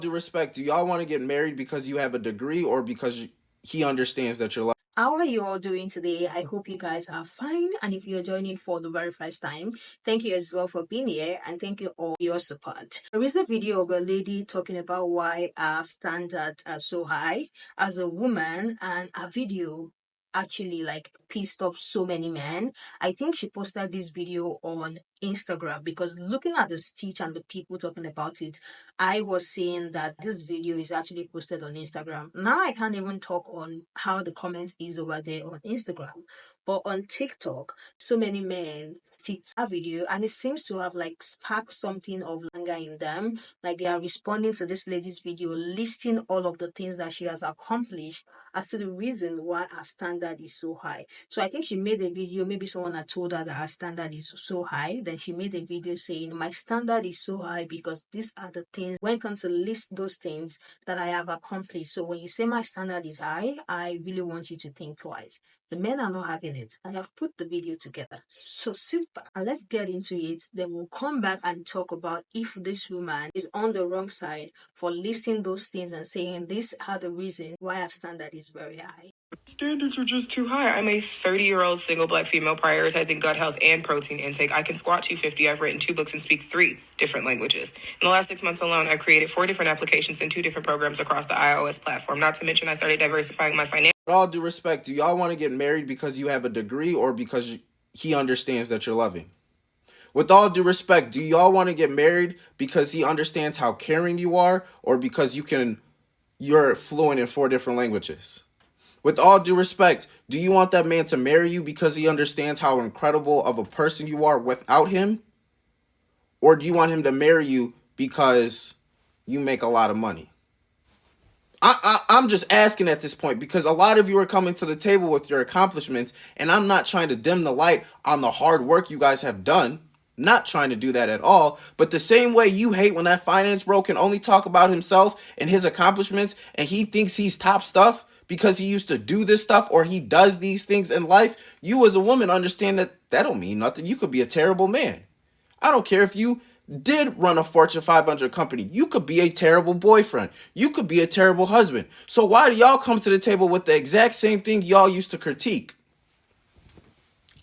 Due respect, do y'all want to get married because you have a degree or because he understands that you're How are you all doing today? I hope you guys are fine. And if you're joining for the very first time, thank you as well for being here and thank you all for your support. There is a video of a lady talking about why our standards are so high as a woman, and a video actually like pissed off so many men. I think she posted this video on Instagram because looking at the stitch and the people talking about it, I was saying that this video is actually posted on Instagram. Now I can't even talk on how the comment is over there on Instagram. But on TikTok, so many men see a video and it seems to have like sparked something of anger in them. Like they are responding to this lady's video, listing all of the things that she has accomplished as to the reason why her standard is so high. So I think she made a video, maybe someone had told her that her standard is so high. Then she made a video saying, my standard is so high because these are the things, went on to list those things that I have accomplished. So when you say my standard is high, I really want you to think twice. The men are not having it. I have put the video together. So sit back and let's get into it. Then we'll come back and talk about if this woman is on the wrong side for listing those things and saying these are the reasons why our standard is very high. Standards are just too high. I'm a 30-year-old single black female prioritizing gut health and protein intake. I can squat 250. I've written 2 books and speak 3 different languages. In the last 6 months alone, I've created 4 different applications and 2 different programs across the iOS platform. Not to mention, I started diversifying my financial. With all due respect, do y'all want to get married because you have a degree or because he understands that you're loving? With all due respect, do y'all want to get married because he understands how caring you are or because you're fluent in 4 different languages? With all due respect, do you want that man to marry you because he understands how incredible of a person you are without him? Or do you want him to marry you because you make a lot of money? I'm just asking at this point because a lot of you are coming to the table with your accomplishments, and I'm not trying to dim the light on the hard work you guys have done. Not trying to do that at all. But the same way you hate when that finance bro can only talk about himself and his accomplishments and he thinks he's top stuff because he used to do this stuff or he does these things in life, you as a woman understand that that don't mean nothing. You could be a terrible man. I don't care if you did run a Fortune 500 company. You could be a terrible boyfriend. You could be a terrible husband. So why do y'all come to the table with the exact same thing y'all used to critique?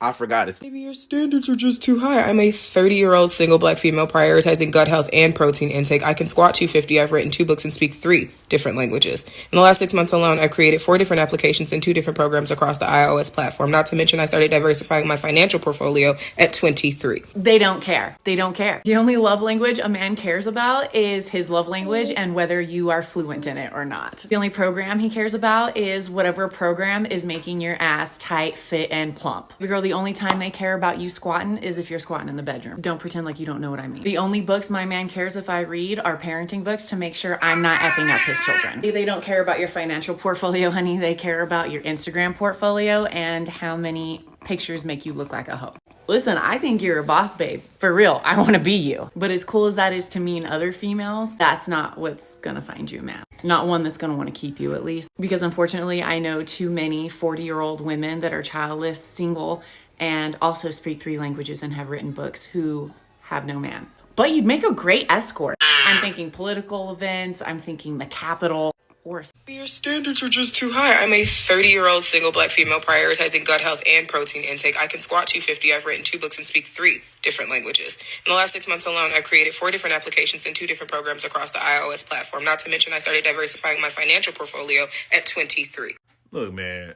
I forgot it. Maybe your standards are just too high. I'm a 30-year-old single black female prioritizing gut health and protein intake. I can squat 250. I've written 2 books and speak 3 different languages. In the last 6 months alone, I've created 4 different applications and 2 different programs across the iOS platform. Not to mention, I started diversifying my financial portfolio at 23. They don't care. They don't care. The only love language a man cares about is his love language and whether you are fluent in it or not. The only program he cares about is whatever program is making your ass tight, fit, and plump. Girl, the only time they care about you squatting is if you're squatting in the bedroom. Don't pretend like you don't know what I mean. The only books my man cares if I read are parenting books to make sure I'm not effing up his children. They don't care about your financial portfolio, honey. They care about your Instagram portfolio and how many pictures make you look like a hoe. Listen, I think you're a boss, babe. For real, I want to be you. But as cool as that is to me and other females, that's not what's going to find you a man. Not one that's going to want to keep you, at least. Because unfortunately, I know too many 40-year-old women that are childless, single, and also speak 3 languages and have written books who have no man. But you'd make a great escort. I'm thinking political events. I'm thinking the Capitol. Or your standards are just too high. I'm a 30-year-old single black female prioritizing gut health and protein intake. I can squat 250. I've written 2 books and speak 3 different languages. In the last 6 months alone, I've created 4 different applications and 2 different programs across the iOS platform. Not to mention, I started diversifying my financial portfolio at 23. Look, man,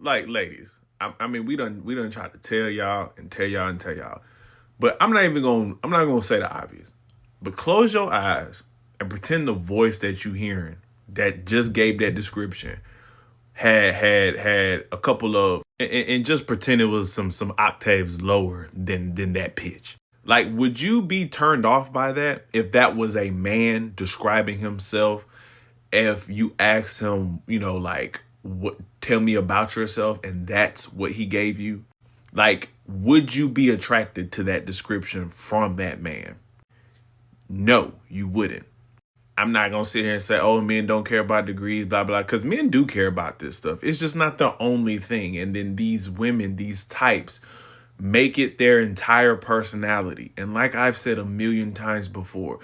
ladies, I mean, we done tried to tell y'all and tell y'all, but I'm not gonna say the obvious. But close your eyes and pretend the voice that you hearing that just gave that description had a couple of and just pretend it was some octaves lower than that pitch. Like, would you be turned off by that if that was a man describing himself? If you asked him, what, tell me about yourself, and that's what he gave you? Like, would you be attracted to that description from that man? No, you wouldn't. I'm not going to sit here and say, oh, men don't care about degrees, blah, blah, because men do care about this stuff. It's just not the only thing. And then these women, these types, make it their entire personality. And like I've said a million times before,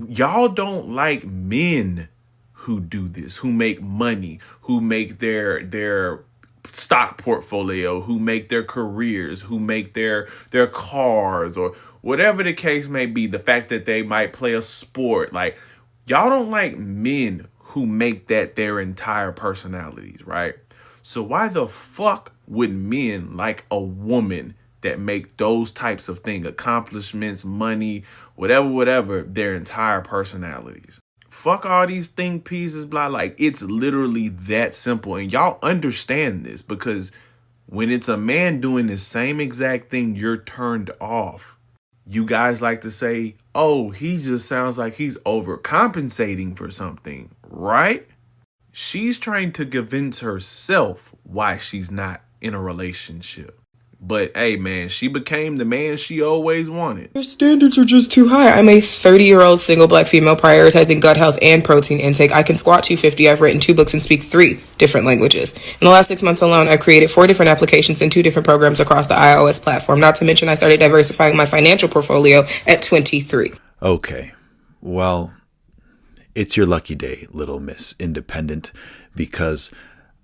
Y'all don't like men who do this, who make money, who make their stock portfolio, who make their careers, who make their cars, or whatever the case may be. The fact that they might play a sport, like, y'all don't like men who make that their entire personalities, right? So why the fuck would men like a woman that make those types of things, accomplishments, money, whatever, their entire personalities? Fuck all these think pieces, blah. Like, it's literally that simple. And y'all understand this, because when it's a man doing the same exact thing, you're turned off. You guys like to say, oh, he just sounds like he's overcompensating for something, right? She's trying to convince herself why she's not in a relationship. But hey, man, she became the man she always wanted. Your standards are just too high. I'm a 30-year-old single black female prioritizing gut health and protein intake. I can squat 250. I've written 2 books and speak 3 different languages. In the last 6 months alone, I've created 4 different applications and 2 different programs across the iOS platform. Not to mention, I started diversifying my financial portfolio at 23. Okay, well, it's your lucky day, little Miss Independent, because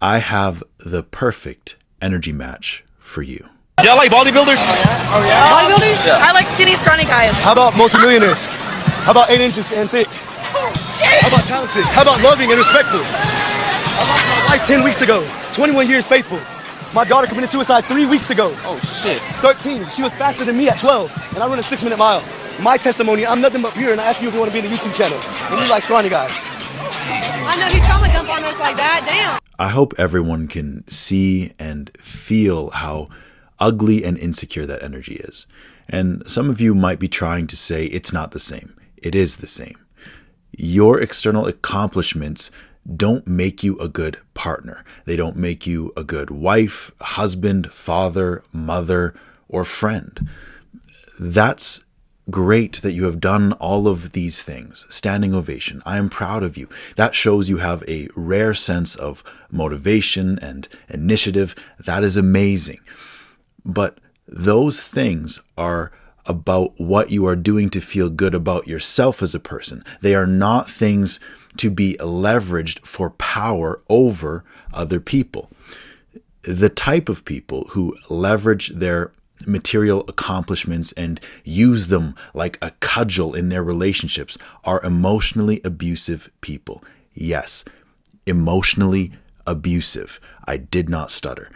I have the perfect energy match for you. Y'all like bodybuilders? Oh yeah. Bodybuilders? Yeah. I like skinny, scrawny guys. How about multimillionaires? How about 8 inches and thick? How about talented? How about loving and respectful? I lost my wife 10 weeks ago. 21 years faithful. My daughter committed suicide 3 weeks ago. Oh shit. 13. She was faster than me at 12, and I run a 6-minute mile. My testimony, I'm nothing but pure, and I ask you if you want to be in the YouTube channel. And you like scrawny guys. I know, he trauma dump on us like that. Damn. I hope everyone can see and feel how ugly and insecure that energy is. And some of you might be trying to say it's not the same. It is the same. Your external accomplishments don't make you a good partner. They don't make you a good wife, husband, father, mother, or friend. That's great that you have done all of these things. Standing ovation. I am proud of you. That shows you have a rare sense of motivation and initiative. That is amazing. But those things are about what you are doing to feel good about yourself as a person. They are not things to be leveraged for power over other people. The type of people who leverage their material accomplishments and use them like a cudgel in their relationships are emotionally abusive people. Yes, emotionally abusive. I did not stutter.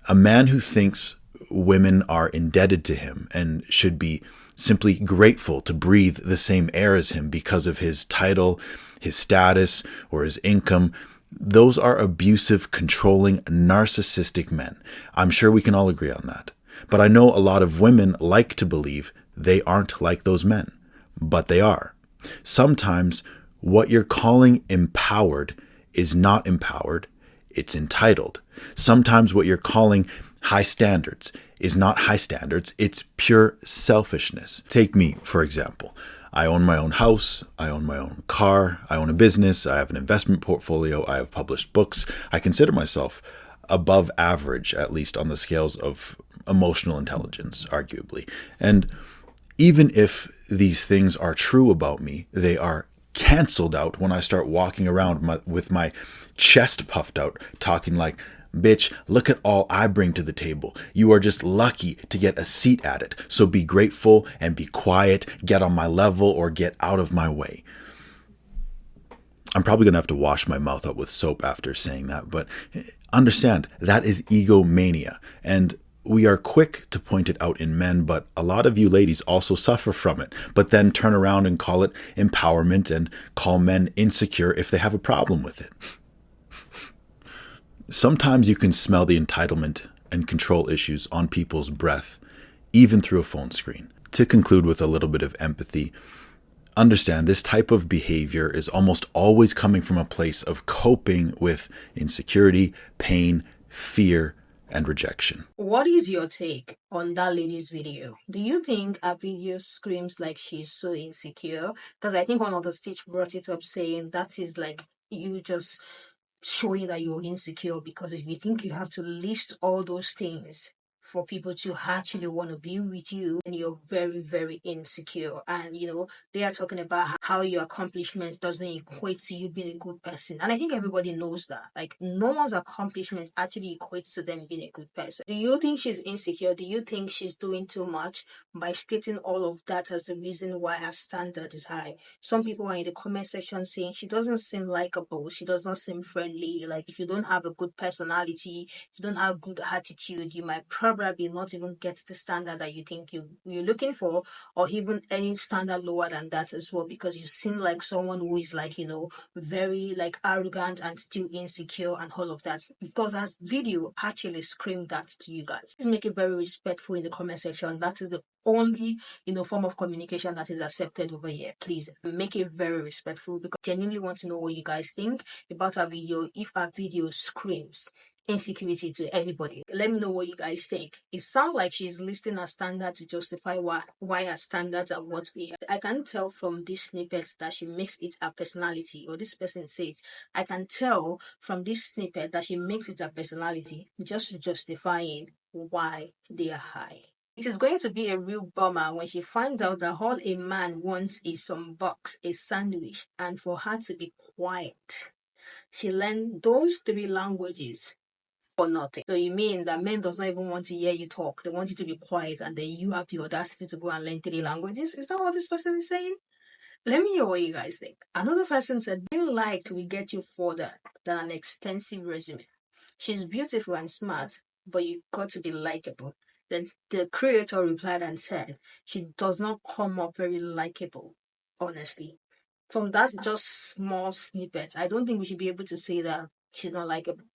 A man who thinks women are indebted to him and should be simply grateful to breathe the same air as him because of his title, his status, or his income, those are abusive, controlling, narcissistic men. I'm sure we can all agree on that. But I know a lot of women like to believe they aren't like those men, but they are. Sometimes what you're calling empowered is not empowered, it's entitled. Sometimes what you're calling high standards is not high standards, it's pure selfishness. Take me, for example. I own my own house, I own my own car, I own a business, I have an investment portfolio, I have published books. I consider myself above average, at least on the scales of emotional intelligence, arguably. And even if these things are true about me, they are canceled out when I start walking around with my chest puffed out, talking like, bitch, look at all I bring to the table. You are just lucky to get a seat at it. So be grateful and be quiet, get on my level or get out of my way. I'm probably going to have to wash my mouth out with soap after saying that, but understand that is egomania. And we are quick to point it out in men, but a lot of you ladies also suffer from it, but then turn around and call it empowerment and call men insecure if they have a problem with it. Sometimes you can smell the entitlement and control issues on people's breath, even through a phone screen. To conclude with a little bit of empathy, understand this type of behavior is almost always coming from a place of coping with insecurity, pain, fear, and rejection. What is your take on that lady's video? Do you think her video screams like she's so insecure? Because I think one of the stitch brought it up saying that is like you just showing that you're insecure, because if you think you have to list all those things for people to actually want to be with you, and you're very, very insecure. And they are talking about how your accomplishment doesn't equate to you being a good person. And I think everybody knows that. Like, no one's accomplishment actually equates to them being a good person. Do you think she's insecure? Do you think she's doing too much by stating all of that as the reason why her standard is high? Some people are in the comment section saying she doesn't seem likable, she does not seem friendly. Like, if you don't have a good personality, if you don't have good attitude, you might probably not even get the standard that you think you're looking for, or even any standard lower than that as well, because you seem like someone who is like, very like arrogant and still insecure and all of that. Because that video actually screamed that to you guys. Please make it very respectful in the comment section. That is the only form of communication that is accepted over here. Please make it very respectful, because I genuinely want to know what you guys think about our video. If our video screams insecurity to anybody, let me know what you guys think. It sounds like she's listing her standard to justify why her standards are what they are. I can tell from this snippet that she makes it her personality, or this person says, I can tell from this snippet that she makes it her personality just justifying why they are high. It is going to be a real bummer when she finds out that all a man wants is some box, a sandwich, and for her to be quiet. She learned those 3 languages for nothing. So you mean that men does not even want to hear you talk? They want you to be quiet, and then you have the audacity to go and learn 3 languages? Is that what this person is saying? Let me hear what you guys think. Another person said, being liked will get you further than an extensive resume. She's beautiful and smart, but you got to be likable. Then the creator replied and said, she does not come up very likable, honestly. From that just small snippet, I don't think we should be able to say that she's not likable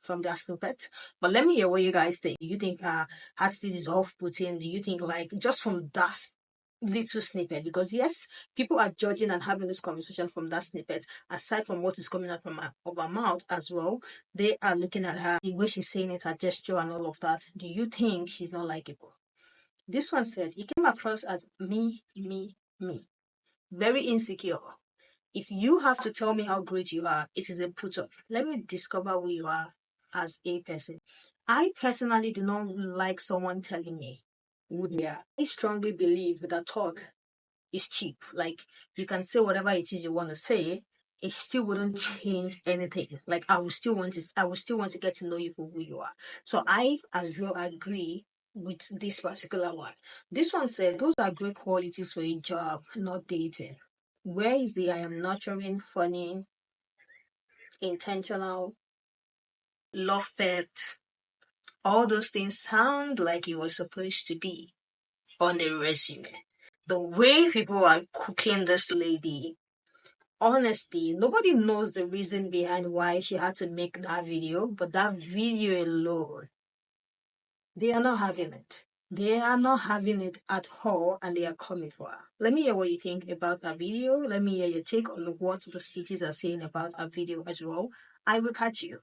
from that snippet. But let me hear what you guys think. Do you think her attitude is off-putting? Do you think, like, just from that little snippet? Because yes, people are judging and having this conversation from that snippet. Aside from what is coming out from her mouth as well, they are looking at her, the way she's saying it, her gesture and all of that. Do you think she's not likable? This one said, he came across as me, me, me. Very insecure. If you have to tell me how great you are, it is a put off. Let me discover who you are as a person. I personally do not like someone telling me who they are. I strongly believe that talk is cheap. Like, you can say whatever it is you want to say, it still wouldn't change anything. Like, I will still want to get to know you for who you are. So I as well agree with this particular one. This one said, those are great qualities for a job, not dating. Where is the I am nurturing, funny, intentional, love pet? All those things sound like it was supposed to be on a resume. The way people are cooking this lady, honestly, nobody knows the reason behind why she had to make that video, but that video alone, they are not having it. They are not having it at all, and they are coming for her. Let me hear what you think about that video. Let me hear your take on what the stitches are saying about our video as well. I will catch you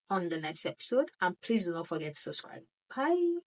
on the next episode, and please do not forget to subscribe. Bye.